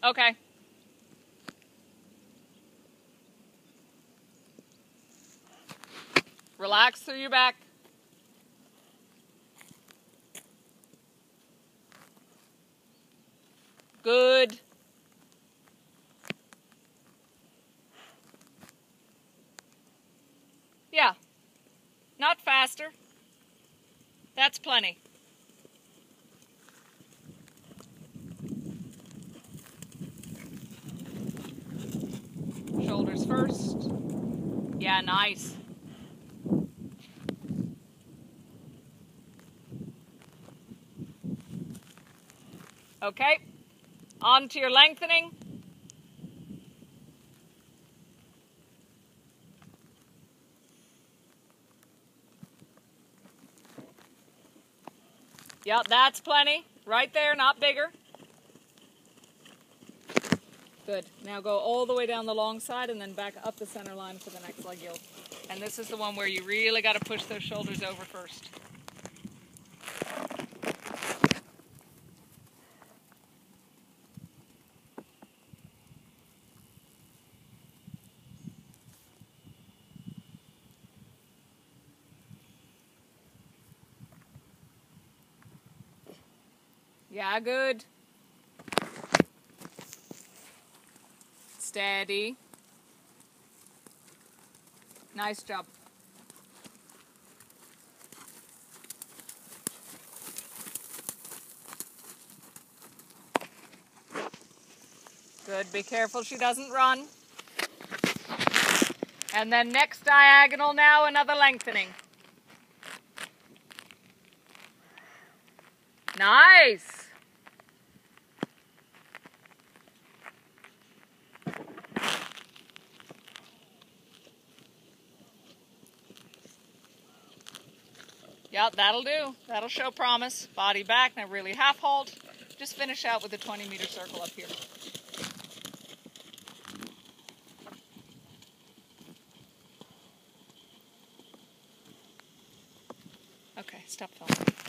Okay. Relax through your back. Good. Yeah. Not faster. That's plenty. Shoulders first. Yeah, nice. Okay. On to your lengthening. Yep, that's plenty. Right there, not bigger. Good. Now go all the way down the long side and then back up the center line for the next leg yoke. And this is the one where you really got to push those shoulders over first. Yeah, good. Steady. Nice job. Good. Be careful she doesn't run. And then next diagonal now, another lengthening. Nice. Yep, that'll do. That'll show promise. Body back, now really half hold. Just finish out with a 20-meter circle up here. Okay, stop filming.